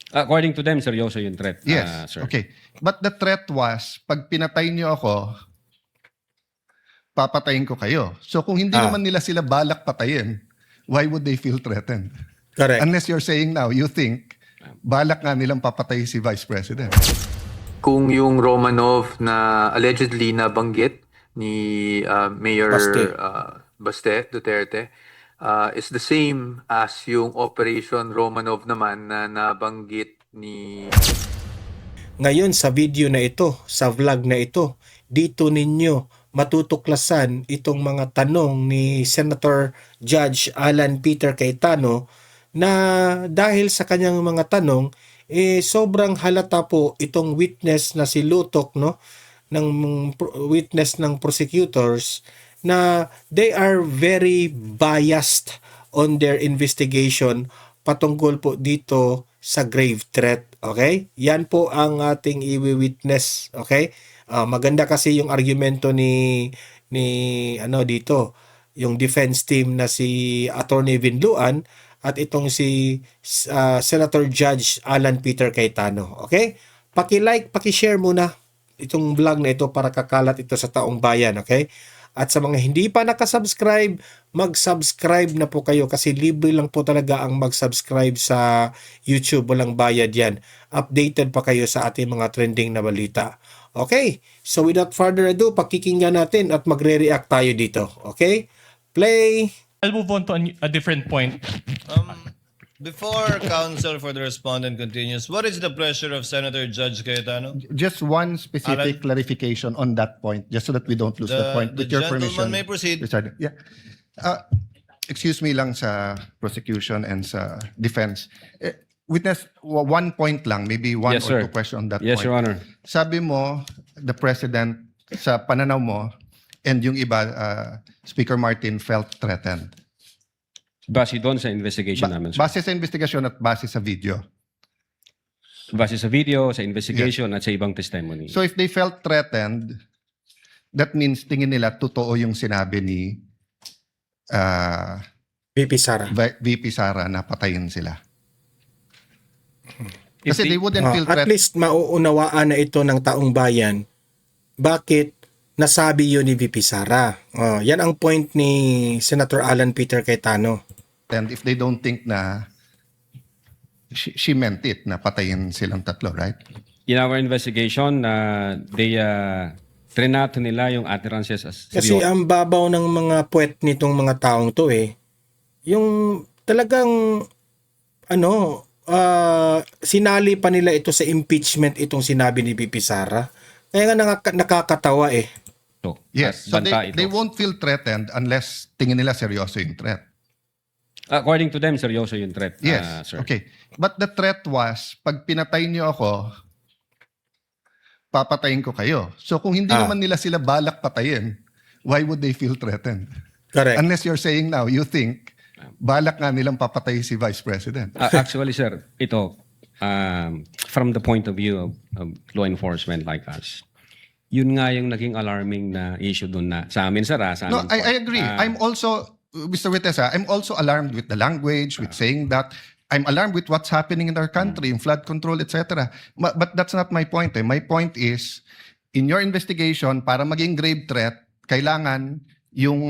According to them, seryoso yung threat, Yes, sir. okay. But the threat was, pag pinatay niyo ako, papatayin ko kayo. So kung hindi naman nila sila balak patayin, why would they feel threatened? Correct. Unless you're saying now, you think, balak nga nilang papatay si Vice President. Kung yung Romanov na allegedly nabanggit ni Mayor Baste. Baste Duterte is the same as yung Operation Romanov naman na nabanggit ni Ngayon sa video na ito, sa vlog na ito, dito ninyo matutuklasan itong mga tanong ni Senator Judge Alan Peter Cayetano na dahil sa kanyang mga tanong, sobrang halata po itong witness na si Lutok, no, ng witness ng prosecutors, na they are very biased on their investigation patungkol po dito sa grave threat. Okay? Yan po ang ating i-witness. Okay? Maganda kasi yung argumento ni ano dito, yung defense team na si Attorney Vinluan at itong si Senator Judge Alan Peter Cayetano. Okay? Paki-like, paki-share muna itong vlog na ito para kakalat ito sa taong bayan. Okay? At sa mga hindi pa nakasubscribe, mag-subscribe na po kayo kasi libre lang po talaga ang mag-subscribe sa YouTube. Walang bayad yan. Updated pa kayo sa ating mga trending na balita. Okay? So without further ado, pakikinggan natin at magre-react tayo dito. Okay? Play! I'll move on to a different point. Before counsel for the respondent continues, what is the pressure of Senator Judge Cayetano? Just one specific clarification on that point, just so that we don't lose the point. The With your gentleman permission, may proceed. Richard. Yeah. Excuse me lang sa prosecution and sa defense. Witness, one point lang, maybe one Yes, or sir. two questions on that Yes, point. Your Honor. Sabi mo, the President, sa pananaw mo, and yung iba, Speaker Martin felt threatened. Base doon sa investigation namin, sir. Base sa investigasyon at base sa video. Base sa video, sa investigation, at sa ibang testimony. So if they felt threatened, that means tingin nila totoo yung sinabi ni VP Sara. VP Sara na patayin sila. Kasi they wouldn't feel At threatened. least mauunawaan na ito ng taong bayan bakit nasabi yun ni VP Sara. Yan ang point ni Senator Alan Peter Cayetano. And if they don't think na she meant it, na patayin silang tatlo, right? In our investigation, they trinato nila yung utterances as Kasi seryoso. ang babaw ng mga puwet nitong mga taong to yung talagang sinali pa nila ito sa impeachment itong sinabi ni VP Sara. Kaya nga nakakatawa Yes. So At banta they ito. won't feel threatened unless tingin nila seryoso yung threat. According to them, seryoso yung threat, Yes. sir. Okay. But the threat was, pag pinatay niyo ako, papatayin ko kayo. So kung hindi naman nila sila balak patayin, why would they feel threatened? Correct. Unless you're saying now, you think, balak nga nilang papatay si Vice President. Actually, sir, ito, from the point of view of law enforcement like us, yun nga yung naging alarming na issue doon na sa amin, sir. Sa No, amin I agree. I'm also, Mr. Vitesa, I'm also alarmed with the language, with saying that. I'm alarmed with what's happening in our country, in flood control, etc. But that's not my point. My point is, in your investigation, para maging grave threat, kailangan yung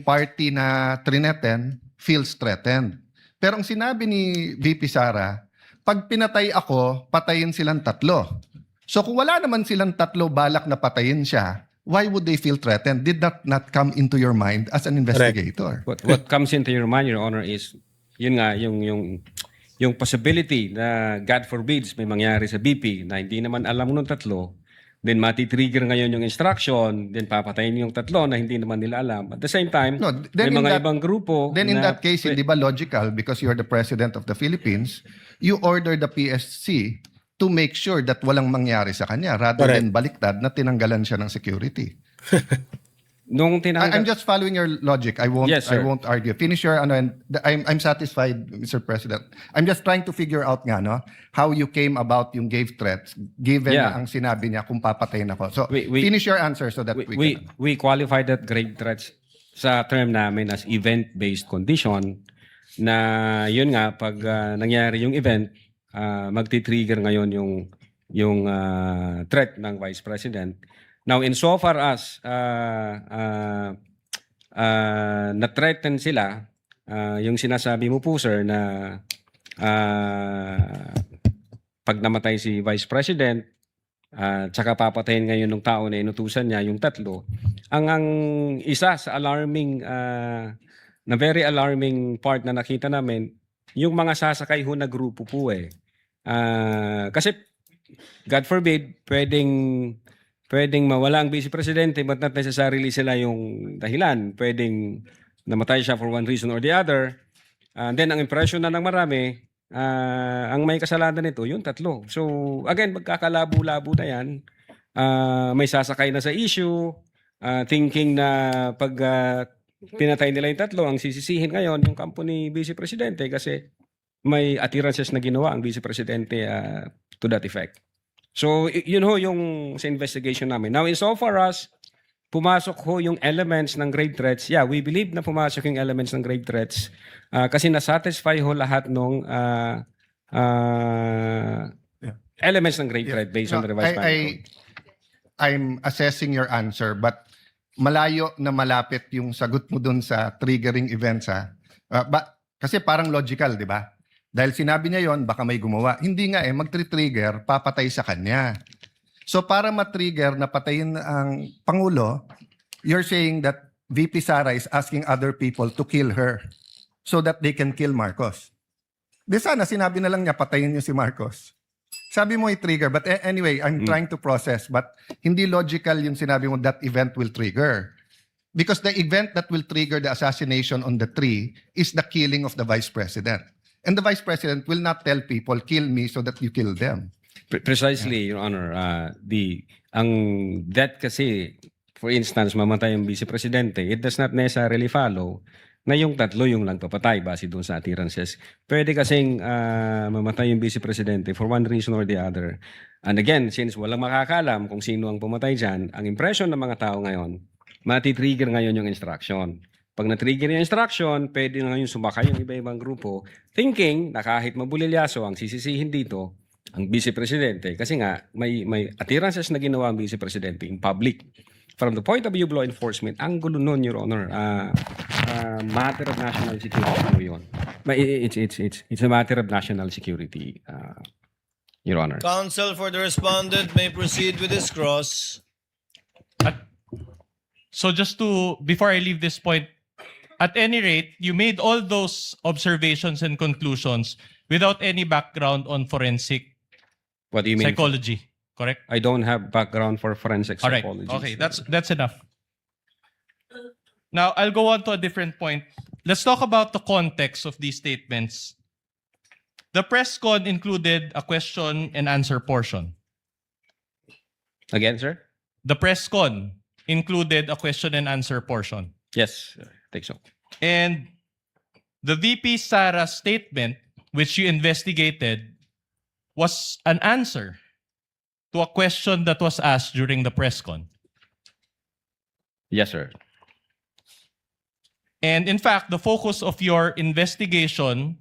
party na trineten feels threatened. Pero ang sinabi ni VP Sara, pag pinatay ako, patayin silang tatlo. So kung wala naman silang tatlo balak na patayin siya, why would they feel threatened? Did that not come into your mind as an investigator? What comes into your mind, Your Honor, is yun nga, yung possibility na God forbids may mangyari sa BP na hindi naman alam ng tatlo, then mati-trigger ngayon yung instruction, then papatayin yung tatlo na hindi naman nila alam. At the same time, No, may then in mga that- ibang grupo Then in na that case, hindi ba logical, because you're the President of the Philippines, you order the PSC to make sure that walang mangyari sa kanya rather Correct. than baliktad na tinanggalan siya ng security. nung tinanggal... I'm just following your logic. I won't Yes, sir. I won't argue. Finish your and I'm satisfied, Mr. President. I'm just trying to figure out nga how you came about yung grave threats given Yeah. na ang sinabi niya kung papatayin ako. So We- finish your answer so that we qualify that grave threats sa term namin as event-based condition na yun nga, pag nangyari yung event, magti-trigger ngayon yung threat ng Vice President. Now, insofar as na-threaten sila, yung sinasabi mo po, sir, na pag namatay si Vice President, tsaka papatayin ngayon ng tao na inutusan niya, yung tatlo, ang isa sa alarming, na very alarming part na nakita namin, yung mga sasakay ho na grupo po eh. Kasi, God forbid, pwedeng mawala ang Vice Presidente but not necessarily sila yung dahilan. Pwedeng namatay siya for one reason or the other. Then, ang impression na ng marami, ang may kasalanan nito, yung tatlo. So, again, magkakalabo-labo na yan. May sasakay na sa issue, thinking na pag pinatay nila yung tatlo, ang sisisihin ngayon yung kampo ni Vice Presidente kasi may attirances na ginawa ang Vice Presidente to that effect. So, yun ho yung sa investigation namin. Now, insofar as pumasok ho yung elements ng grave threats, yeah, we believe na pumasok yung elements ng grave threats kasi nasatisfy ho lahat ng elements ng grave threat based on the revised plan. I'm assessing your answer, but malayo na malapit yung sagot mo dun sa triggering events, ha? Kasi parang logical, di ba? Dahil sinabi niya yon, baka may gumawa. Hindi nga magtri-trigger, papatay sa kanya. So para matrigger na patayin ang Pangulo, you're saying that VP Sara is asking other people to kill her so that they can kill Marcos. Di sana sinabi na lang niya patayin niyo si Marcos. Sabi mo i-trigger, but anyway, I'm trying to process, but hindi logical yung sinabi mo that event will trigger. Because the event that will trigger the assassination on the tree is the killing of the Vice President. And the Vice President will not tell people, kill me so that you kill them. Precisely, Your Honor. Ang death kasi, for instance, mamatay yung Vice Presidente, it does not necessarily follow na yung tatlo yung lang papatay base doon sa attirances. Pwede kasing mamatay yung Vice Presidente for one reason or the other. And again, since walang makakalam kung sino ang pumatay dyan, ang impression ng mga tao ngayon, matitrigger ngayon yung instruction. Pag na-trigger yung instruction, pwede na ngayon sumakay yung iba-ibang grupo thinking na kahit mabulilyaso ang sisisihin dito ang Vice Presidente kasi nga may attirances na ginawa ang Vice Presidente in public. From the point of view of law enforcement, ang gulo nun, Your Honor, matter of national security po yun. It's a matter of national security, Your Honor. Counsel for the respondent may proceed with his cross. So just to, before I leave this point, at any rate, you made all those observations and conclusions without any background on forensic What do you mean? psychology, correct? I don't have background for forensic All right. psychology. Okay, that's enough. Now, I'll go on to a different point. Let's talk about the context of these statements. The press con included a question and answer portion. Again, sir? The press con included a question and answer portion. Yes, I think so. And the VP Sara statement, which you investigated, was an answer to a question that was asked during the press con. Yes, sir. And in fact, the focus of your investigation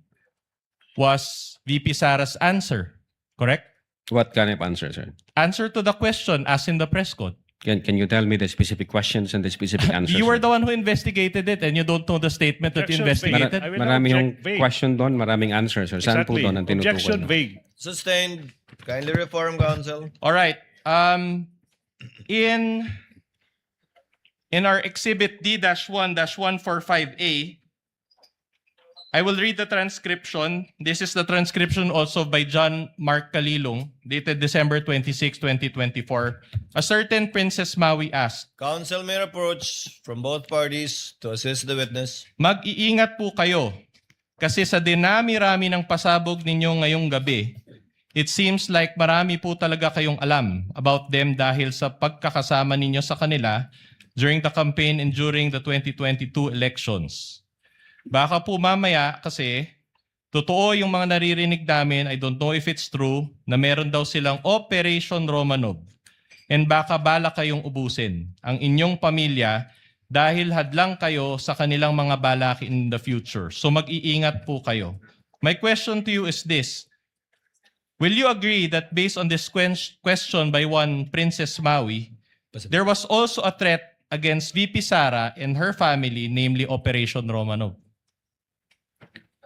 was VP Sara's answer, correct? What kind of answer, sir? Answer to the question asked in the press con. Can you tell me the specific questions and the specific answers? You were sir? the one who investigated it and you don't know the statement that you Objection, investigated? I will Marami yung object vague. question doon, maraming answers, sir. Saan po Exactly. doon ang tinutukoy? Objection no? vague. Sustained. Kindly reform, counsel. All right. In our exhibit D-1-145A, I will read the transcription. This is the transcription also by John Mark Kalilong, dated December 26, 2024. A certain Princess Maui asked, Counsel may approach from both parties to assist the witness. mag-iingat po kayo kasi sa dinami-rami ng pasabog ninyo ngayong gabi, it seems like marami po talaga kayong alam about them dahil sa pagkakasama ninyo sa kanila during the campaign and during the 2022 elections. Baka po mamaya kasi totoo yung mga naririnig namin, I don't know if it's true, na meron daw silang Operation Romanov. And baka bala kayong ubusin ang inyong pamilya dahil hadlang kayo sa kanilang mga balak in the future. So mag-iingat po kayo. My question to you is this. will you agree that based on this question by one Princess Maui, there was also a threat against VP Sara and her family, namely Operation Romanov?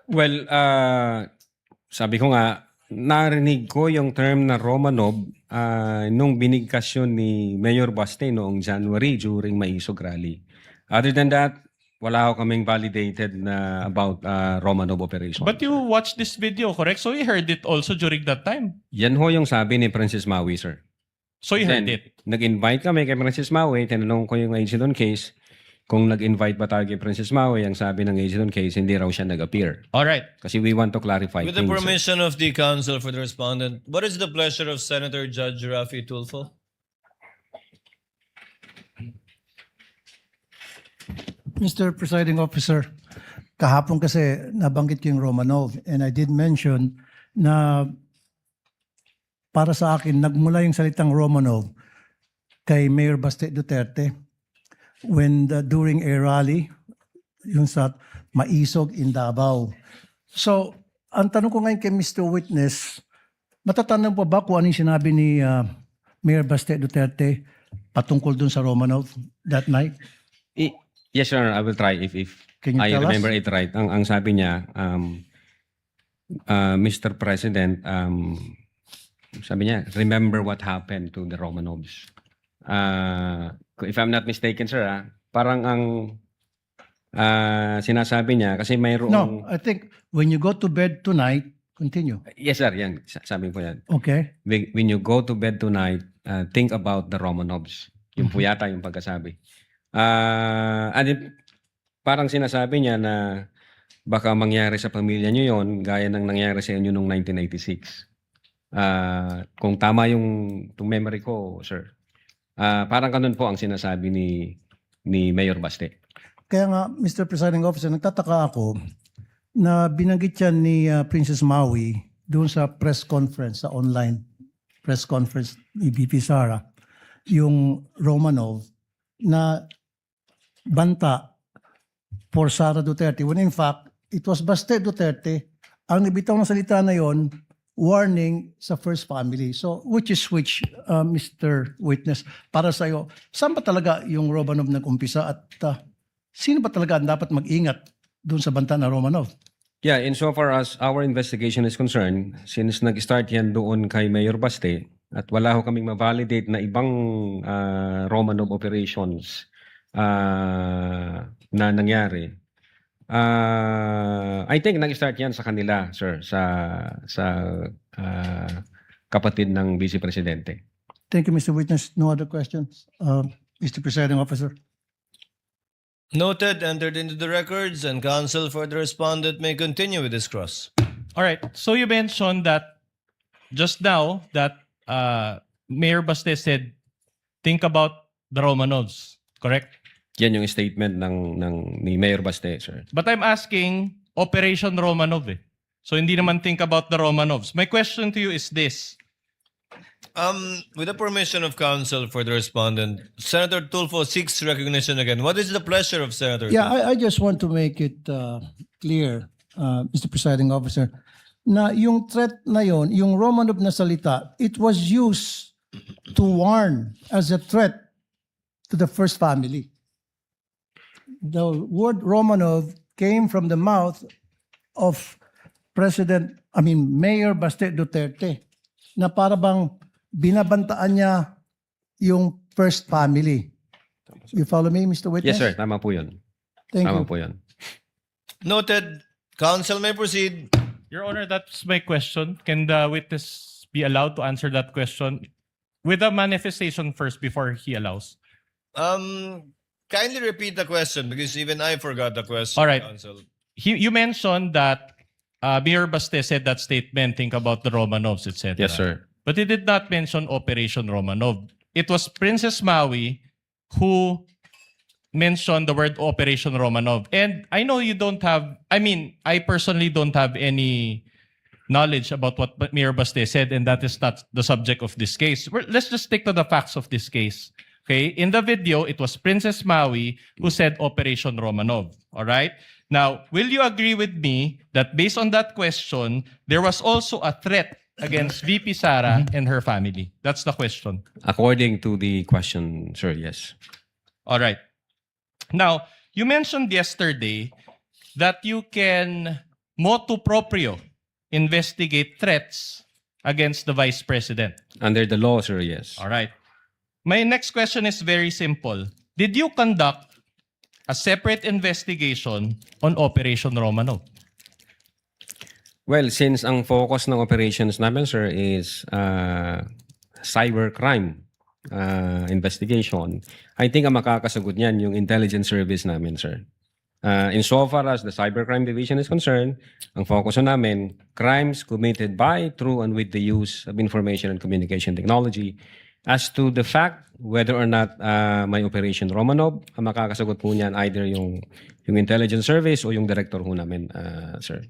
Well, sabi ko nga, narinig ko yung term na Romanov nung binigkas yun ni Mayor Baste noong January during Maisog Rally. Other than that, wala ako kaming validated na about Romanov operation. But you watched this video, correct? So you heard it also during that time. Yan ho yung sabi ni Princess Maui, sir. So you heard Then, it. nag-invite kami kay Princess Maui, tinanong ko yung agent on case, kung nag-invite ba tayo kay Princess Maui, ang sabi ng agent on case, hindi raw siya nag-appear. All right. Kasi we want to clarify With the things, sir. permission of the counsel for the respondent, what is the pleasure of Senator Judge Rafi Tulfo? Mr. Presiding Officer, kahapon kasi nabanggit yung Romanov and I did mention na para sa akin, nagmula yung salitang Romanov kay Mayor Baste Duterte when during a rally yung sa Maisog in Davao. So, ang tanong ko ngayon kay Mr. Witness, matatandaan po ba kung ano yung sinabi ni Mayor Baste Duterte patungkol dun sa Romanov that night? Yes, sir. I will try if Can you I tell us? remember it right. Ang sabi niya, Mr. President, sabi niya, remember what happened to the Romanovs. If I'm not mistaken, sir, parang ang sinasabi niya, kasi mayroong... No, I think when you go to bed tonight, continue. Yes, sir. Yan. Sabi ko yan. Okay? When you go to bed tonight, think about the Romanovs. Yung po yata yung pagkasabi. And parang sinasabi niya na baka mangyari sa pamilya niyo yon gaya ng nangyari sa inyo noong 1996. Kung tama yung memory ko, sir. Parang ganun po ang sinasabi ni Mayor Baste. Kaya nga, Mr. Presiding Officer, nagtataka ako na binanggit yan ni Princess Maui doon sa press conference, sa online press conference ni VP Sara, yung Romanov na banta for Sara Duterte when in fact, it was Baste Duterte ang nabitaw ng salita na yon warning sa first family. So, which, Mr. Witness, para sa'yo, saan ba talaga yung Romanov nag-umpisa at sino ba talaga ang dapat mag-ingat doon sa banta na Romanov? Yeah, insofar as our investigation is concerned, since nag-start yan doon kay Mayor Baste at wala ho kaming ma-validate na ibang Romanov operations na nangyari, I think nag-start yan sa kanila, sir, sa kapatid ng Vice Presidente. Thank you, Mr. Witness. No other questions? Mr. Presiding Officer. Noted, entered into the records, and counsel for the respondent may continue with this cross. All right. So you mentioned that just now that Mayor Baste said, think about the Romanovs, correct? Yan yung statement ni Mayor Baste, sir. But I'm asking Operation Romanov eh. So hindi naman think about the Romanovs. My question to you is this. With the permission of counsel for the respondent, Senator Tulfo seeks recognition again. What is the pleasure of Senator Yeah, Tulfo? I just want to make it clear, Mr. Presiding Officer, na yung threat na yon, yung Romanov na salita, it was used to warn as a threat to the first family. The word Romanov came from the mouth of Mayor Baste Duterte, na para bang binabantaan niya yung first family. You follow me, Mr. Witness? Yes, sir. Tama po yun. Thank Tama you. po yun. Noted. Counsel may proceed. Your Honor, that's my question. Can the witness be allowed to answer that question with a manifestation first before he allows? Kindly repeat the question because even I forgot the question. All right. Counsel. You mentioned that Mayor Baste said that statement, think about the Romanovs, etc. Yes, sir. But he did not mention Operation Romanov. It was Princess Maui who mentioned the word Operation Romanov. And I know you don't have, I personally don't have any knowledge about what Mayor Baste said, and that is not the subject of this case. Let's just stick to the facts of this case. Okay? In the video, it was Princess Maui who said Operation Romanov. All right? Now, will you agree with me that based on that question, there was also a threat against VP Sara and her family? That's the question. According to the question, sir, yes. All right. Now, you mentioned yesterday that you can motu proprio investigate threats against the Vice President. Under the law, sir, yes. All right. My next question is very simple. Did you conduct a separate investigation on Operation Romanov? Well, since ang focus ng operations namin, sir, is cybercrime investigation, I think ang makakasagot niyan yung intelligence service namin, sir. Insofar as the cybercrime division is concerned, ang focus namin, crimes committed by, through, and with the use of information and communication technology. As to the fact whether or not may Operation Romanov, ang makakasagot po niyan either yung intelligence service o yung director ho namin, sir.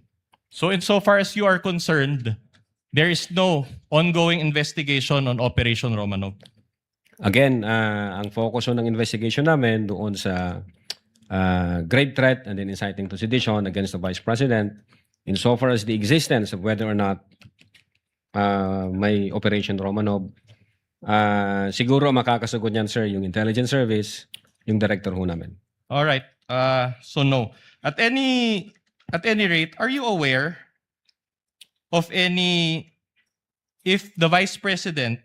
So insofar as you are concerned, there is no ongoing investigation on Operation Romanov. Again, ang focus ng investigation namin doon sa grave threat and then inciting to sedition against the Vice President, insofar as the existence of whether or not may Operation Romanov, siguro makakasagot niyan, sir, yung intelligence service, yung director ho namin. All right. So no. At any rate, are you aware of if the Vice President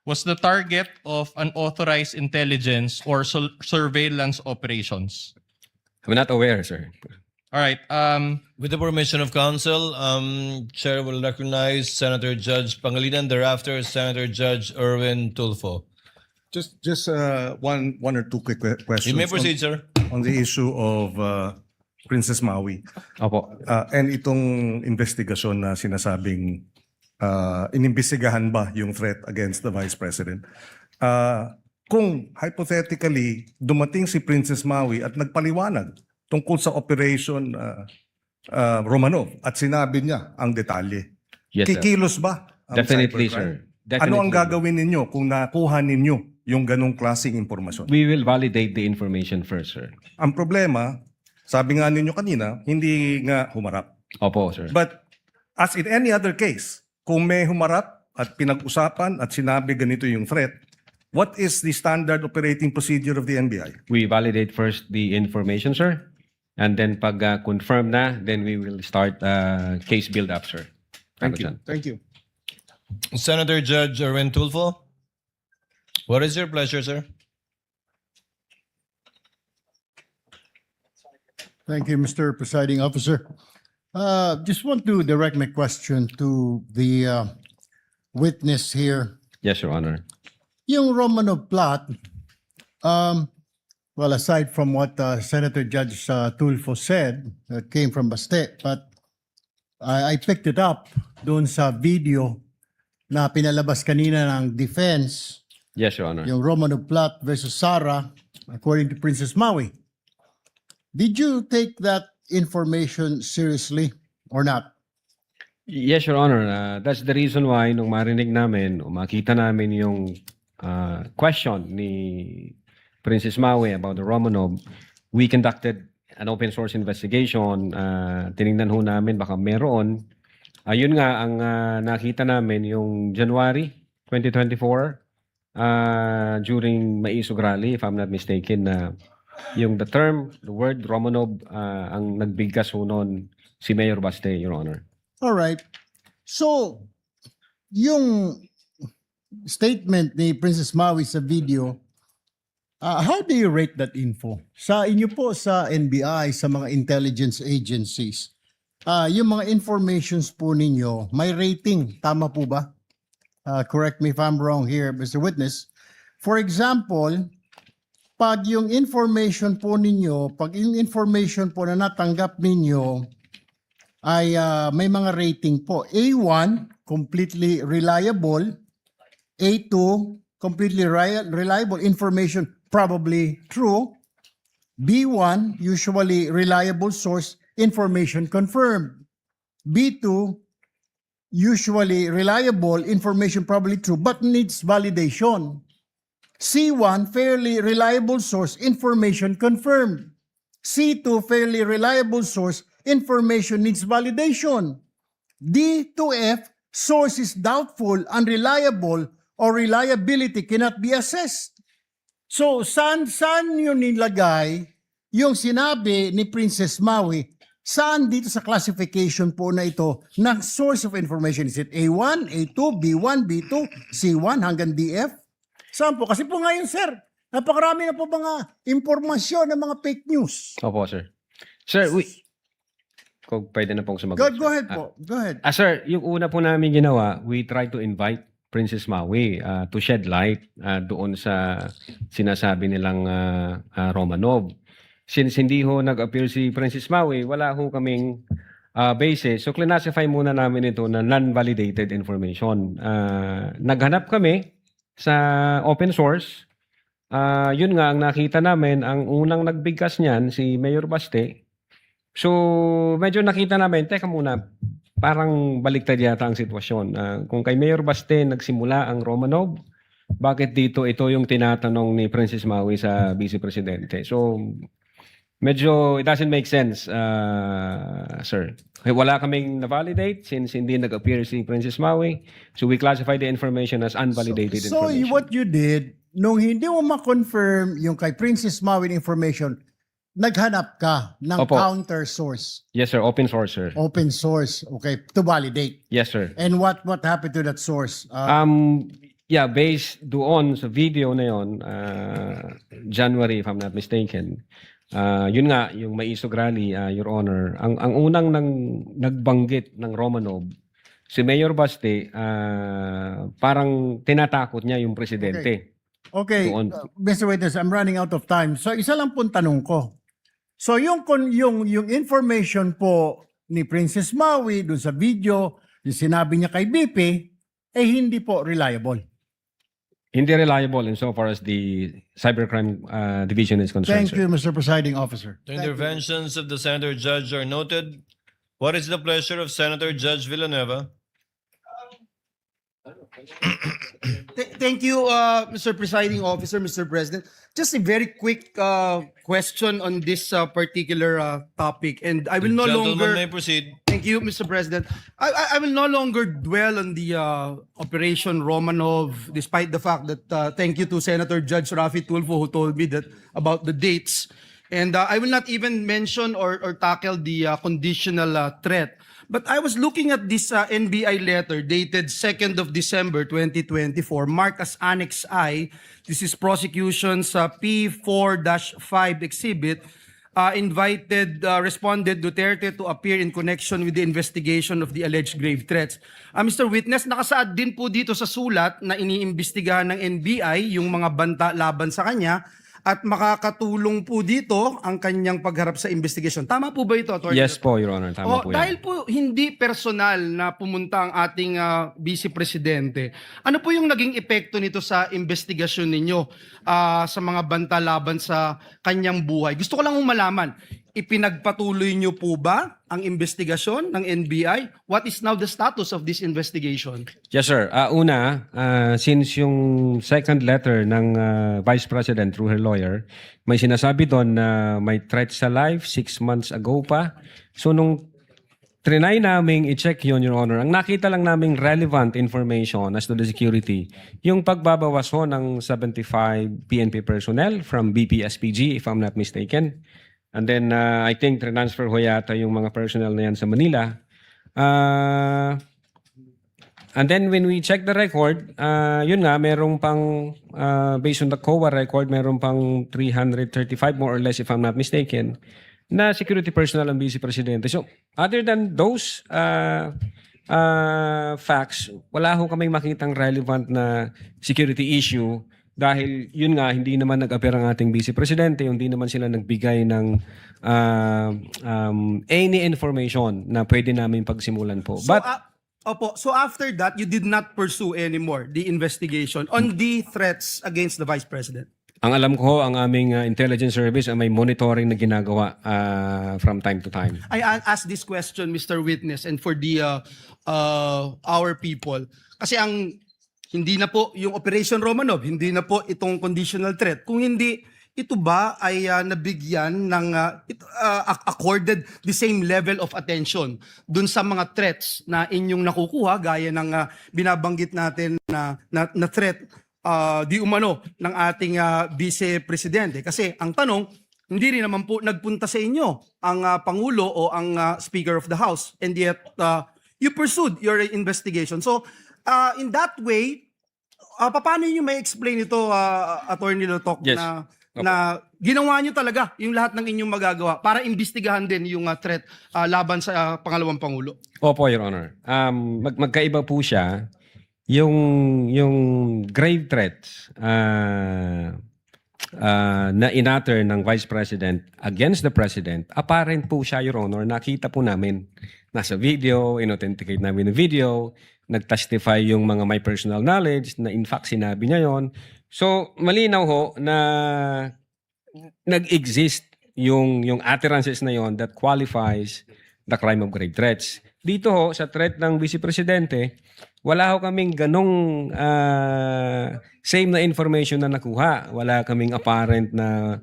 was the target of unauthorized intelligence or surveillance operations? I'm not aware, sir. All right. With the permission of counsel, Chair will recognize Senator Judge Pangilinan, thereafter Senator Judge Erwin Tulfo. Just one or two quick questions. You may proceed, sir. On the issue of Princess Maui Opo. and itong investigasyon na sinasabing inimbestigahan ba yung threat against the Vice President. Kung hypothetically dumating si Princess Maui at nagpaliwanag tungkol sa Operation Romanov at sinabi niya ang detalye, Yes, sir. kikilos ba ang Definitely, cybercrime? sir. Definitely. Ano ang gagawin ninyo kung nakuha ninyo yung ganong klaseng impormasyon? We will validate the information first, sir. Ang problema, sabi nga ninyo kanina, hindi nga humarap. Opo, sir. But as in any other case, kung may humarap at pinag-usapan at sinabi ganito yung threat, what is the standard operating procedure of the NBI? We validate first the information, sir. And then pag confirm na, then we will start case build-up, sir. Thank you. Dyan. Thank you. Senator Judge Erwin Tulfo. What is your pleasure, sir? Thank you, Mr. Presiding Officer. Just want to direct my question to the witness here. Yes, Your Honor. Yung Romanov plot, well, aside from what Senator Judge Tulfo said, that came from Baste, but I picked it up doon sa video na pinalabas kanina ng defense, Yes, Your Honor. yung Romanov plot versus Sara, according to Princess Maui. Did you take that information seriously or not? Yes, Your Honor. That's the reason why nung marinig namin o makita namin yung question ni Princess Maui about the Romanov, we conducted an open source investigation. Tinignan ho namin baka meron. Ayun nga, ang nakita namin yung January 2024 during Maisog Rally, if I'm not mistaken, na yung the word Romanov, ang nagbigkas ho noon si Mayor Baste, Your Honor. All right. So, yung statement ni Princess Maui sa video, how do you rate that info? Sa inyo po sa NBI, sa mga intelligence agencies, yung mga informations po ninyo, may rating. Tama po ba? Correct me if I'm wrong here, Mr. Witness. For example, pag yung information po ninyo, pag yung information po na natanggap ninyo ay may mga rating po. A1, completely reliable. A2, completely reliable information, probably true. B1, usually reliable source, information confirmed. B2, usually reliable information, probably true, but needs validation. C1, fairly reliable source, information confirmed. C2, fairly reliable source, information needs validation. D to F, source is doubtful, unreliable, or reliability cannot be assessed. So, saan yun nilagay yung sinabi ni Princess Maui? Saan dito sa classification po na ito ng source of information? Is it A1, A2, B1, B2, C1 hanggang DF? Saan po? Kasi po ngayon, sir, napakarami na po mga impormasyon ng mga fake news. Opo, sir. Sir, kung pwede na pong sumagot. Go sir. ahead po. Go ahead. Sir, yung una po namin ginawa, we try to invite Princess Maui to shed light doon sa sinasabi nilang Romanov. Since hindi ho nag-appear si Princess Maui, wala ho kaming basis. So, classify muna namin ito na non-validated information. Naghanap kami sa open source. Yun nga, ang nakita namin, ang unang nagbigkas niyan, si Mayor Baste. So, medyo nakita namin, teka muna, parang baliktad yata ang sitwasyon. Kung kay Mayor Baste nagsimula ang Romanov, bakit dito ito yung tinatanong ni Princess Maui sa Vice Presidente? So, medyo it doesn't make sense, sir. Wala kaming na-validate since hindi nag-appear si Princess Maui. So, we classify the information as unvalidated So, information. what you did, nung hindi mo ma-confirm yung kay Princess Maui information, naghanap ka ng Opo. counter source, Yes, sir. Open source, sir. open source, okay, to validate. Yes, sir. And what happened to that source? Yeah, based doon sa video na yon, January, if I'm not mistaken, yun nga, yung Maisog Rally, Your Honor, ang unang nagbanggit ng Romanov, si Mayor Baste, parang tinatakot niya yung presidente. Okay, Doon. Mr. Witness, I'm running out of time. So, isa lang pong tanong ko. So, yung information po ni Princess Maui dun sa video, yung sinabi niya kay BP, eh hindi po reliable. Hindi reliable insofar as the cybercrime division is concerned, Thank sir. you, Mr. Presiding Officer. The interventions of the Senator Judge are noted. What is the pleasure of Senator Judge Villanueva? Thank you, Mr. Presiding Officer, Mr. President. Just a very quick question on this particular topic, and I will no Gentleman may longer. proceed. Thank you, Mr. President. I will no longer dwell on the Operation Romanov, despite the fact that thank you to Senator Judge Rafi Tulfo who told me that about the dates, and I will not even mention or tackle the conditional threat. But I was looking at this NBI letter dated 2nd of December 2024, marked as Annex I. This is prosecution's P4-5 exhibit. Responded Duterte to appear in connection with the investigation of the alleged grave threats. Mr. Witness, nakasaad din po dito sa sulat na iniimbestigahan ng NBI yung mga banta laban sa kanya at makakatulong po dito ang kanyang pagharap sa investigation. Tama po ba ito, Atty. Yes po, Your Honor. Tama po yan. Dahil po hindi personal na pumunta ang ating Vice Presidente, ano po yung naging epekto nito sa investigasyon ninyo sa mga banta laban sa kanyang buhay? Gusto ko lang malaman, ipinagpatuloy nyo po ba ang investigasyon ng NBI? What is now the status of this investigation? Yes, sir. Since yung second letter ng Vice President through her lawyer, may sinasabi doon na may threat sa life 6 months ago pa. So, nung trinay naming i-check yun, Your Honor, ang nakita lang naming relevant information as to the security, yung pagbabawas ho ng 75 PNP personnel from BPSPG, if I'm not mistaken. And then, I think transfer ho yata yung mga personnel na yan sa Manila. And then, when we check the record, yun nga, merong pang, based on the COA record, merong pang 335 more or less, if I'm not mistaken, na security personnel ang Vice Presidente. So, other than those facts, wala ho kaming makitang relevant na security issue dahil yun nga, hindi naman nag-appear ang ating Vice Presidente, hindi naman sila nagbigay ng any information na pwede namin pagsimulan po. So, But, so after that, you did not pursue anymore the investigation on the threats against the Vice President? ang alam ko, ang aming intelligence service ay may monitoring na ginagawa from time to time. I ask this question, Mr. Witness, and for the our people. Kasi ang hindi na po yung Operation Romanov, hindi na po itong conditional threat. Kung hindi ito ba ay nabigyan ng accorded the same level of attention dun sa mga threats na inyong nakukuha gaya ng binabanggit natin na threat di umano ng ating Vice Presidente? Kasi ang tanong, hindi rin naman po nagpunta sa inyo ang Pangulo o ang Speaker of the House, and yet you pursued your investigation. So in that way, paano niyo may explain ito, Attorney Lotok, Yes. na ginawa niyo talaga yung lahat ng inyong magagawa para imbestigahan din yung threat laban sa pangalawang Pangulo? Opo, Your Honor. Magkaiba po siya. Yung grave threats na inatter ng Vice President against the President, apparent po siya, Your Honor. Nakita po namin. Nasa video, inauthenticate namin yung video, nag-testify yung mga may personal knowledge na in fact sinabi niya yon. So, malinaw ho na nag-exist yung utterances na yon that qualifies the crime of grave threats. Dito ho, sa threat ng Vice Presidente, wala ho kaming ganong same na information na nakuha. Wala kaming apparent na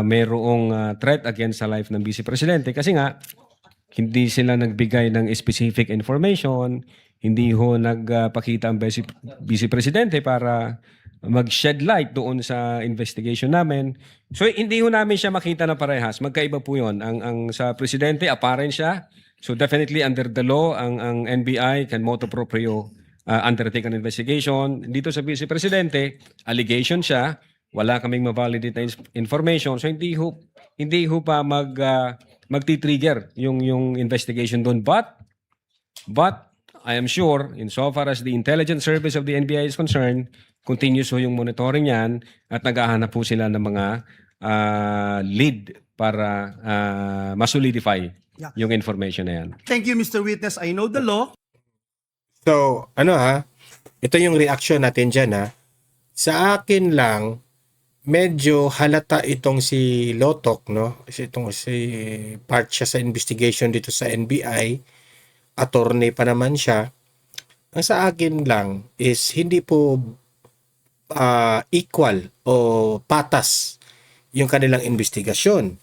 mayroong threat against sa life ng Vice Presidente. Kasi nga, hindi sila nagbigay ng specific information, hindi ho nagpakita ang Vice Presidente para mag-shed light doon sa investigation namin. So hindi ho namin siya makita na parehas. Magkaiba po yun. Ang sa Presidente, apparent siya. So definitely under the law, ang NBI can motu proprio undertake an investigation. Dito sa Vice Presidente, allegation siya. Wala kaming ma-validate na information. So hindi ho pa magti-trigger yung investigation doon. But I am sure, insofar as the intelligence service of the NBI is concerned, continuous ho yung monitoring yan at naghahanap po sila ng mga lead para masolidify yung information na yan. Thank you, Mr. Witness. I know the law. So, ito yung reaction natin dyan Sa akin lang, medyo halata itong si Lotok, no? Si part siya sa investigation dito sa NBI, attorney pa naman siya. Ang sa akin lang is hindi po equal o patas yung kanilang investigasyon.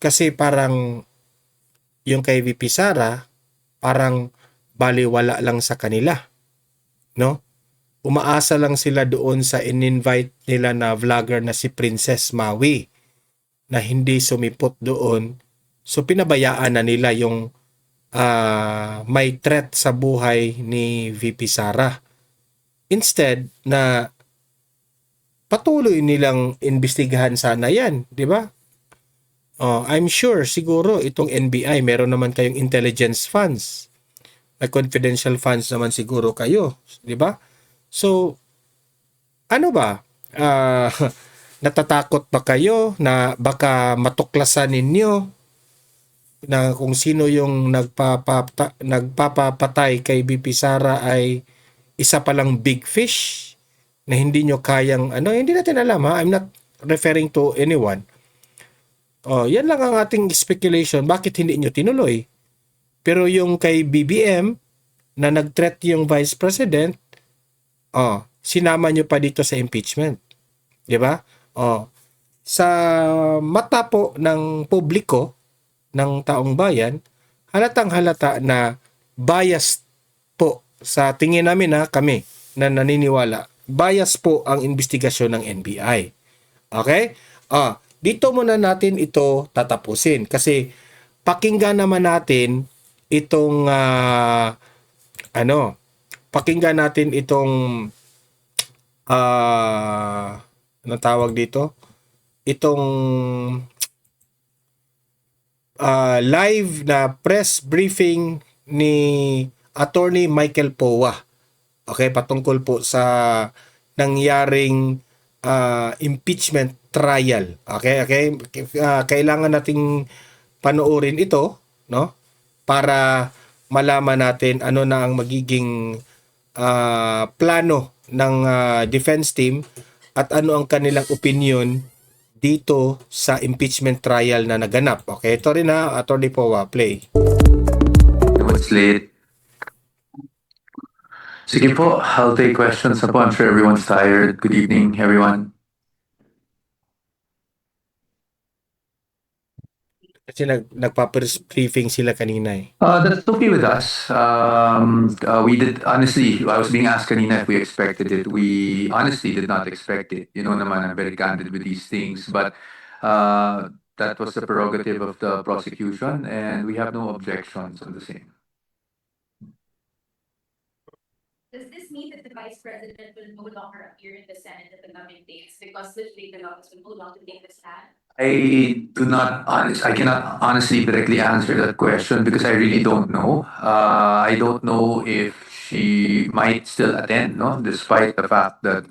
Kasi parang yung kay VP Sara, parang baliwala lang sa kanila, no? Umaasa lang sila doon sa in-invite nila na vlogger na si Princess Maui na hindi sumipot doon. So pinabayaan na nila yung may threat sa buhay ni VP Sara. Instead na patuloy nilang imbestigahan sana yan, di ba? I'm sure siguro itong NBI meron naman kayong intelligence funds. May confidential funds naman siguro kayo, di ba? So, ano ba? Natatakot ba kayo na baka matuklasan ninyo na kung sino yung nagpapapatay kay VP Sara ay isa palang big fish na hindi nyo kayang, hindi natin alam I'm not referring to anyone. Yan lang ang ating speculation. Bakit hindi nyo tinuloy? Pero yung kay BBM na nag-threat yung Vice President, sinama nyo pa dito sa impeachment. Di ba? Sa mata po ng publiko, ng taong bayan, halatang halata na biased po sa tingin namin kami na naniniwala. Bias po ang investigasyon ng NBI. Okay? Dito muna natin ito tatapusin kasi pakinggan naman natin itong pakinggan natin itong anong tawag dito? Itong live na press briefing ni Attorney Michael Powa. Okay, patungkol po sa nangyaring impeachment trial. Okay. Kailangan nating panoorin ito, no? Para malaman natin ano na ang magiging plano ng defense team at ano ang kanilang opinion dito sa impeachment trial na naganap. Okay, ito rin Attorney Powa, play. It's late. Sige po, I'll take questions. I'm sure everyone's tired. Good evening, everyone. Kasi nagpa-briefing sila kanina eh. That's okay with us. We did, honestly, I was being asked kanina if we expected it. We honestly did not expect it. You know naman, I'm very candid with these things. But that was the prerogative of the prosecution, and we have no objections on the same. Does this mean that the Vice President will no longer appear in the Senate at the coming days because the legal office will no longer take the stand? I cannot honestly directly answer that question because I really don't know. I don't know if she might still attend, no, despite the fact that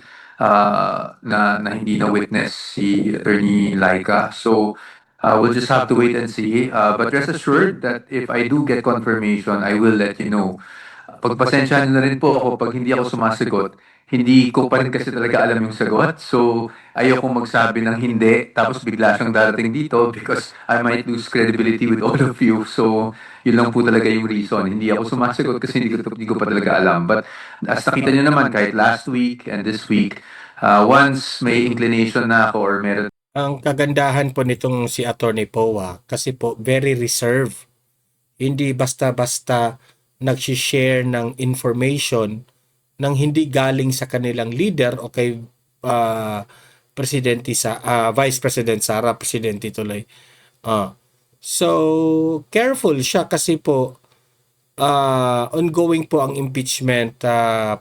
na hindi na witness si Attorney Laika. So we'll just have to wait and see. But rest assured that if I do get confirmation, I will let you know. Pagpasensyahan na rin po ako pag hindi ako sumasagot. Hindi ko pa rin kasi talaga alam yung sagot. So, ayokong magsabi ng hindi, tapos bigla siyang darating dito because I might lose credibility with all of you. So, yun lang po talaga yung reason. Hindi ako sumasagot kasi hindi ko pa talaga alam. But as nakita niyo naman, kahit last week and this week, once may inclination na ako or meron. Ang kagandahan po nitong si Attorney Poa kasi po very reserved. Hindi basta-basta nag-share ng information nang hindi galing sa kanilang leader o kay Vice President Sara, Presidente tuloy. So, careful siya kasi po ongoing po ang impeachment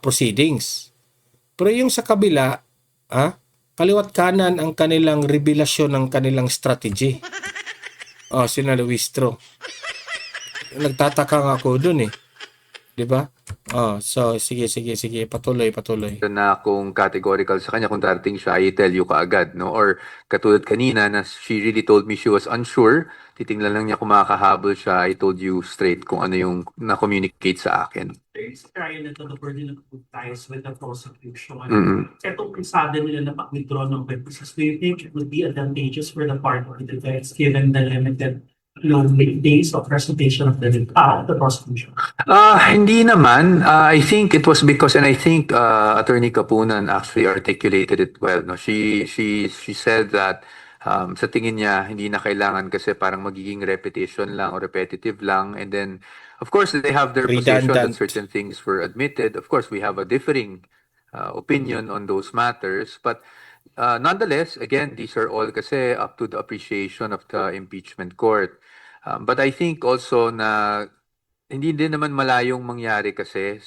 proceedings. Pero yung sa kabila, kaliwat kanan ang kanilang revelasyon ng kanilang strategy. Sina Luistro. Nagtataka nga ako dun eh. 'Di ba? So sige, patuloy. Na kung categorical sa kanya, kung darating siya, I tell you kaagad, no? Or katulad kanina na she really told me she was unsure, titingnan lang niya kung makakahabol siya, I told you straight kung ano yung na-communicate sa akin. Kaya na ito the burden of ties with the prosecution. Mm-hmm. Itong pisada nila na pag-withdraw ng witnesses, do you think it would be advantageous for the part of the defense given the limited days of presentation of the prosecution? Hindi naman. I think it was because, and I think Attorney Kapunan actually articulated it well. No, she said that sa tingin niya hindi na kailangan kasi parang magiging repetition lang or repetitive lang, and then of course they have their position that certain things were admitted. Of course we have a differing opinion on those matters, but nonetheless, again, these are all kasi up to the appreciation of the impeachment court. But I think also na hindi din naman malayong mangyari kasi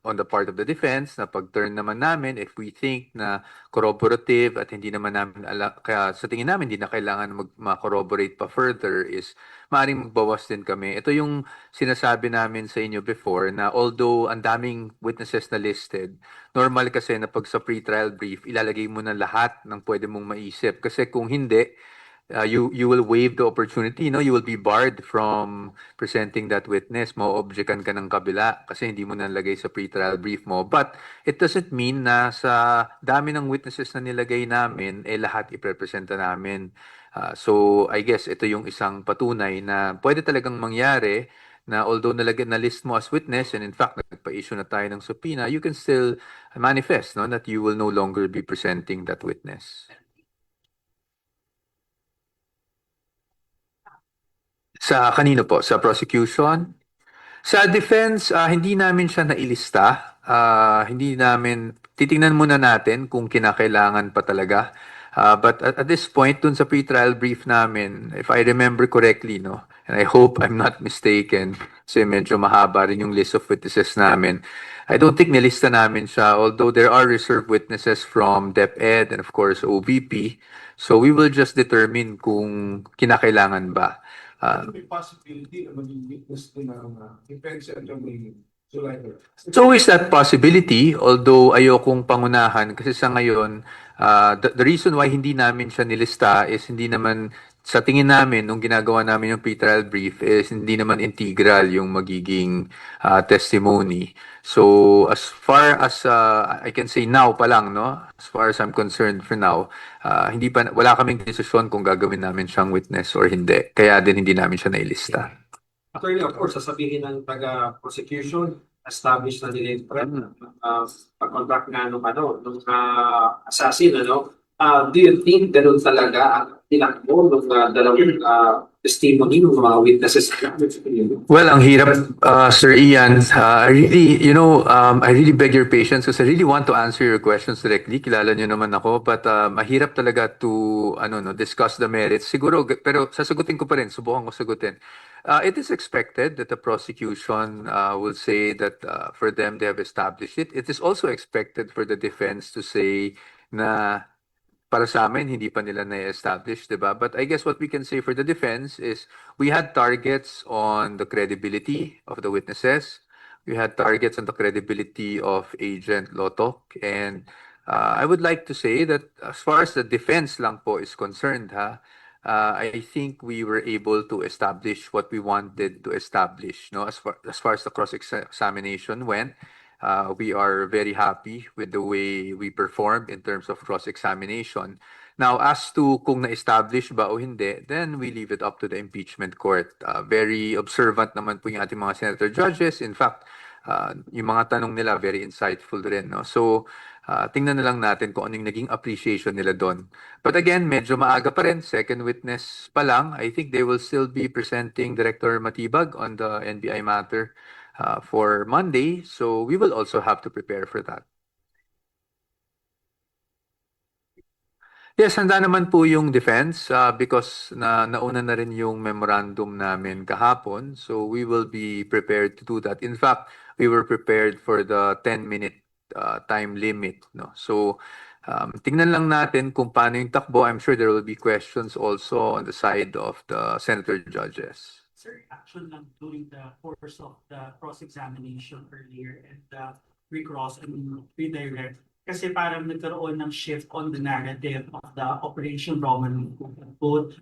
on the part of the defense na pag-turn naman namin if we think na corroborative at hindi naman namin kaya sa tingin namin hindi na kailangan ma-corroborate pa further is maaaring magbawas din kami. Ito yung sinasabi namin sa inyo before na although ang daming witnesses na listed, normal kasi na pag sa pre-trial brief ilalagay mo na lahat ng pwede mong maisip kasi kung hindi you will waive the opportunity, no? You will be barred from presenting that witness. Mo-objectan ka ng kabila kasi hindi mo nalagay sa pre-trial brief mo. But it doesn't mean na sa dami ng witnesses na nilagay namin, lahat iprepresenta namin. So I guess ito yung isang patunay na pwede talagang mangyari na although na list mo as witness and in fact nagpa-issue na tayo ng subpoena, you can still manifest, no, that you will no longer be presenting that witness. Sa kanino po? Sa prosecution? Sa defense, hindi namin siya nailista. Hindi namin, titingnan muna natin kung kinakailangan pa talaga. But at this point, dun sa pre-trial brief namin, if I remember correctly, no, and I hope I'm not mistaken, kasi medyo mahaba rin yung list of witnesses namin. I don't think nilista namin siya, although there are reserved witnesses from DepEd and of course OVP. So we will just determine kung kinakailangan ba. May possibility na maging witness din ng defense at yung It's always that possibility, although ayokong pangunahan kasi sa ngayon, the reason why hindi namin siya nilista is hindi naman, sa tingin namin, nung ginagawa namin yung pre-trial brief is hindi naman integral yung magiging testimony. So as far as I can say now pa lang, no? As far as I'm concerned for now, wala kaming desisyon kung gagawin namin siyang witness or hindi. Kaya din hindi namin siya nailista. Attorney, of course, sasabihin ng taga-prosecution, establish na nila yung pag-contract nga nung assassin, do you think ganun talaga ang tinakbo ng dalawang testimony ng mga witnesses. Well, ang hirap, Sir Ian. I really, I really beg your patience because I really want to answer your questions directly. Kilala niyo naman ako, but mahirap talaga to discuss the merits. Siguro, pero sasagutin ko pa rin, subukan ko sagutin. It is expected that the prosecution will say that for them they have established it. It is also expected for the defense to say na para sa amin, hindi pa nila na-establish, di ba? But I guess what we can say for the defense is we had targets on the credibility of the witnesses. We had targets on the credibility of Agent Lotok. And I would like to say that as far as the defense lang po is concerned, I think we were able to establish what we wanted to establish. No? As far as the cross-examination went, we are very happy with the way we performed in terms of cross-examination. Now, as to kung na-establish ba o hindi, then we leave it up to the impeachment court. Very observant naman po yung ating mga senator judges. In fact, yung mga tanong nila very insightful rin. No? So, tingnan na lang natin kung ano yung naging appreciation nila doon. But again, medyo maaga pa rin. Second witness pa lang. I think they will still be presenting Director Matibag on the NBI matter for Monday, so we will also have to prepare for that. Yes, handa naman po yung defense because nauna na rin yung memorandum namin kahapon, so we will be prepared to do that. In fact, we were prepared for the 10-minute time limit. No? So, tingnan lang natin kung paano yung takbo. I'm sure there will be questions also on the side of the senator judges. Sir, action lang during the course of the cross-examination earlier and the recross and redirect. Kasi parang nagkaroon ng shift on the narrative of the Operation Roman Food.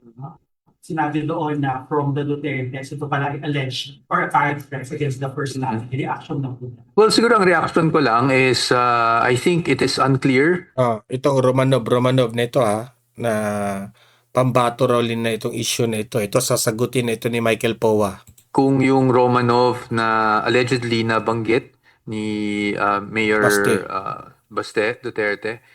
Sinabi doon na from the Dutertes, ito pala alleged or apparent threats against the personality. Reaction lang po. Well, siguro ang reaction ko lang is I think it is unclear. Itong Romanov na ito na pambato raw na itong issue na ito. Ito sasagutin na ito ni Michael Powa. Kung yung Romanov na allegedly nabanggit ni Mayor Baste Duterte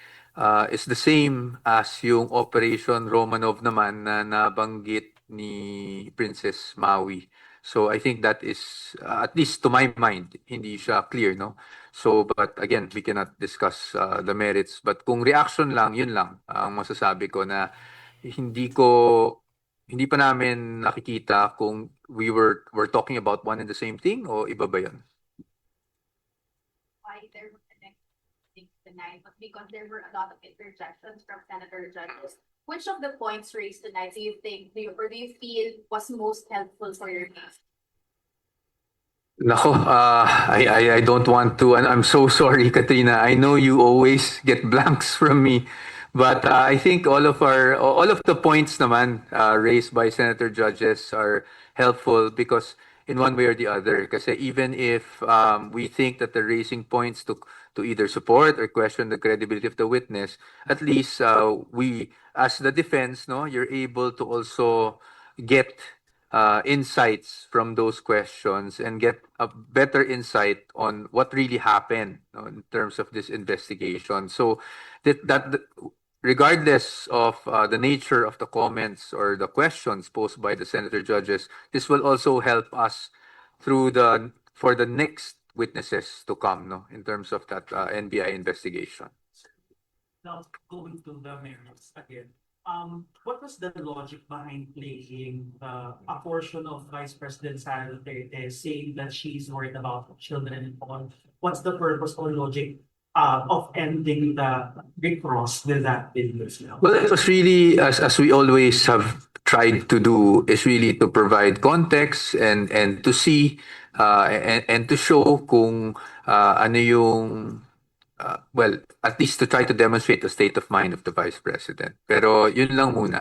is the same as yung Operation Romanov naman na nabanggit ni Princess Maui. So I think that is, at least to my mind, hindi siya clear, no? So, but again, we cannot discuss the merits. But kung reaction lang, yun lang ang masasabi ko na hindi pa namin nakikita kung we're talking about one and the same thing o iba ba yun? Why there were tonight, but because there were a lot of interjections from senator judges. Which of the points raised tonight do you think, do you feel was most helpful for your case? Nako, I don't want to, and I'm so sorry, Katrina. I know you always get blanks from me. But I think all of the points naman raised by senator judges are helpful because in one way or the other. Kasi even if we think that they're raising points to either support or question the credibility of the witness, at least we, as the defense, you're able to also get insights from those questions and get a better insight on what really happened in terms of this investigation. So that regardless of the nature of the comments or the questions posed by the senator judges, this will also help us for the next witnesses to come, in terms of that NBI investigation. Now, going to the merits again, what was the logic behind playing a portion of Vice President Sara Duterte saying that she's worried about children and all? What's the purpose or logic of ending the recross with that business now? Well, it was really, as we always have tried to do, is really to provide context and to see and to show kung ano yung well, at least to try to demonstrate the state of mind of the Vice President. Pero yun lang muna.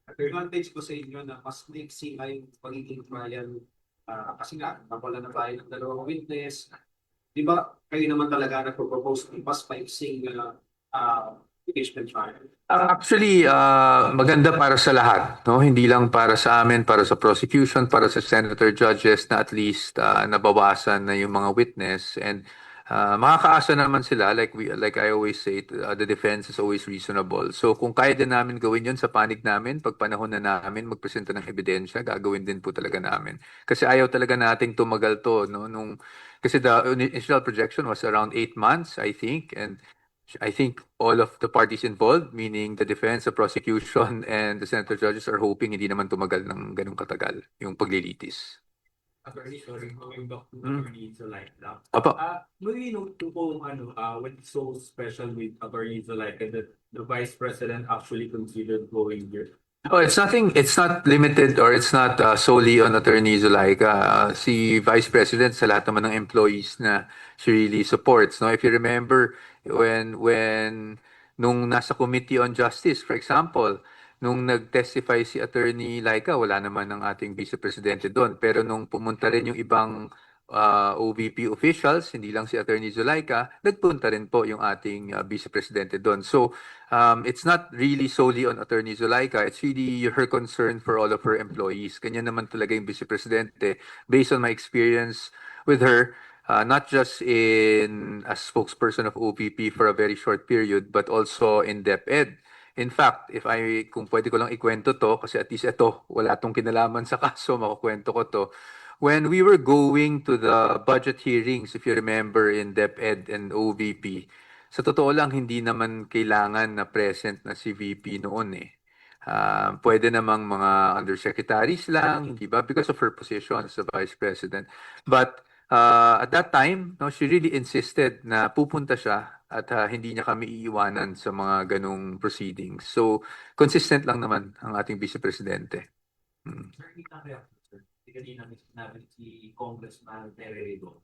Advantage ko sa inyo na mas maiksi yung pagiging trial kasi nga, napala na tayo ng dalawang witness. Di ba, kayo naman talaga nagpo-propose ng mas maiksing impeachment trial? Actually, maganda para sa lahat, no? Hindi lang para sa amin, para sa prosecution, para sa senator judges na at least nabawasan na yung mga witness. And makakaasa naman sila, like I always say, the defense is always reasonable. So kung kaya din namin gawin yun sa panig namin, pag panahon na namin magpresenta ng ebidensya, gagawin din po talaga namin. Kasi ayaw talaga nating tumagal to, no? Kasi the initial projection was around 8 months, I think, and I think all of the parties involved, meaning the defense, the prosecution, and the senator judges are hoping hindi naman tumagal ng ganung katagal yung paglilitis. Attorney, sorry, going back to Attorney Zulaika. Apa. May note to kung when it's so special with Attorney Zulaika that the Vice President actually considered going here. Oh, it's not limited or it's not solely on Attorney Zulaika. Si Vice President sa lahat naman ng employees na she really supports. No? If you remember, nung nasa Committee on Justice, for example, nung nag-testify si Attorney Laika, wala naman ng ating Vice Presidente doon. Pero nung pumunta rin yung ibang OVP officials, hindi lang si Attorney Zulaika, nagpunta rin po yung ating Vice Presidente doon. So, it's not really solely on Attorney Zulaika. It's really her concern for all of her employees. Ganyan naman talaga yung Vice Presidente. Based on my experience with her, not just as spokesperson of OVP for a very short period, but also in DepEd. In fact, kung pwede ko lang ikwento to, kasi at least ito, wala tong kinalaman sa kaso, makukwento ko to. When we were going to the budget hearings, if you remember, in DepEd and OVP, sa totoo lang, hindi naman kailangan na present na si VP noon eh. Pwede namang mga undersecretaries lang, di ba? Because of her position as the Vice President. But at that time, no, she really insisted na pupunta siya at hindi niya kami iiwanan sa mga ganong proceedings. So, consistent lang naman ang ating Vice Presidente. Kanina namin si Congressman Terrero.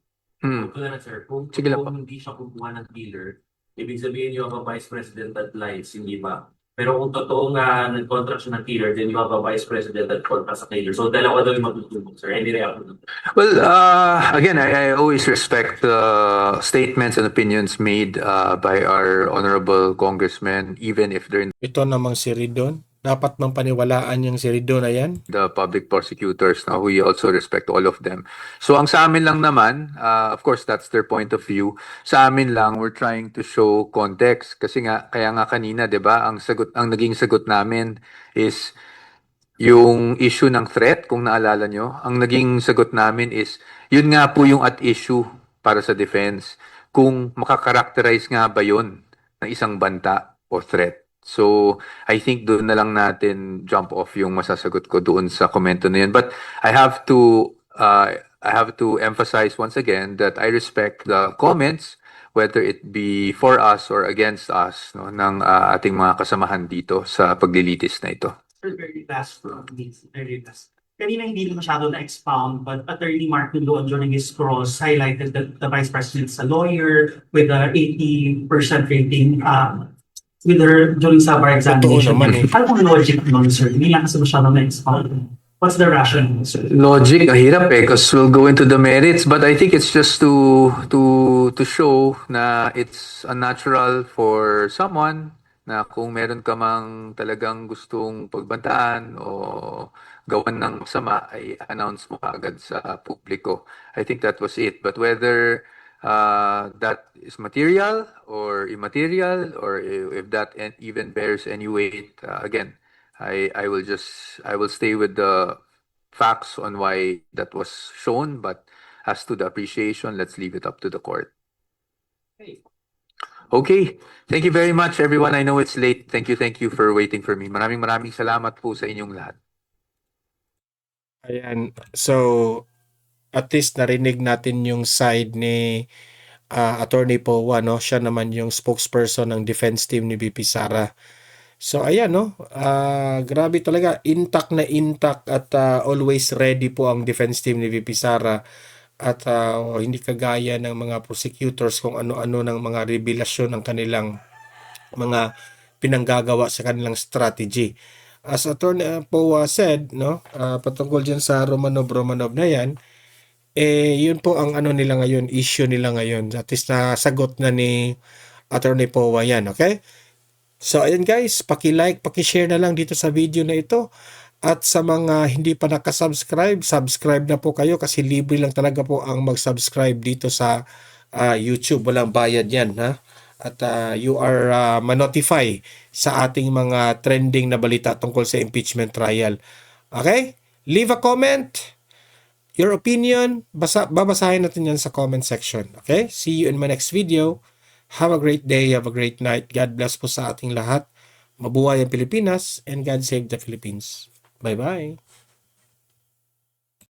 Sir, kung Sige lang po. hindi siya kumuha ng dealer, ibig sabihin you have a Vice President that lies, hindi ba? Pero kung totoo nga nag-contract siya ng dealer, then you have a Vice President that contracts sa dealer. So dalawa daw yung matutulog, sir. Any reaction? Well, again, I always respect statements and opinions made by our honorable congressmen, even if they're Ito namang si Ridon. Dapat mang paniwalaan yung si Ridon na yan. the public prosecutors. Now, we also respect all of them. So, ang sa amin lang naman, of course, that's their point of view. Sa amin lang, we're trying to show context. Kasi nga, kaya nga kanina, di ba, ang naging sagot namin is yung issue ng threat, kung naalala nyo. Ang naging sagot namin is, yun nga po yung at issue para sa defense. Kung makakarakterize nga ba yun ng isang banta o threat. So, I think doon na lang natin jump off yung masasagot ko doon sa komento na yun. But I have to emphasize once again that I respect the comments, whether it be for us or against us, no, ng ating mga kasamahan dito sa paglilitis na ito. Sir, very last from me, very last. Kanina hindi masyado na-expound, but Attorney Mark Mendoza during his cross highlighted that the Vice President's a lawyer with a 80% rating with her during sa bar examination. Ano kung logic nun, sir? Hindi lang kasi masyado na-expound. What's the rationale, sir? Logic, hirap eh, because we'll go into the merits, but I think it's just to show na it's unnatural for someone na kung meron ka mang talagang gustong pagbantaan o gawan ng masama, ay announce mo agad sa publiko. I think that was it. But whether that is material or immaterial, or if that even bears any weight, again, I will stay with the facts on why that was shown, but as to the appreciation, let's leave it up to the court. Okay. Thank you very much, everyone. I know it's late. Thank you for waiting for me. Maraming salamat po sa inyong lahat. Ayan. So, at least narinig natin yung side ni Attorney Powa, no? Siya naman yung spokesperson ng defense team ni VP Sara. So, ayan, no? Grabe talaga. Intact na intact at always ready po ang defense team ni VP Sara. At hindi kagaya ng mga prosecutors kung ano-ano ng mga revelasyon ng kanilang mga pinanggagawa sa kanilang strategy. As Attorney Powa said, no, patungkol dyan sa Romanov na yan, yun po ang nila ngayon, issue nila ngayon. At least nasagot na ni Attorney Powa yan, okay? So, ayan guys, paki-like, paki-share na lang dito sa video na ito. At sa mga hindi pa nakasubscribe, subscribe na po kayo kasi libre lang talaga po ang mag-subscribe dito sa YouTube. Walang bayad yan, ha? At you are ma-notify sa ating mga trending na balita tungkol sa impeachment trial. Okay? Leave a comment. Your opinion, babasahin natin yan sa comment section. Okay? See you in my next video. Have a great day. Have a great night. God bless po sa ating lahat. Mabuhay ang Pilipinas and God save the Philippines. Bye-bye.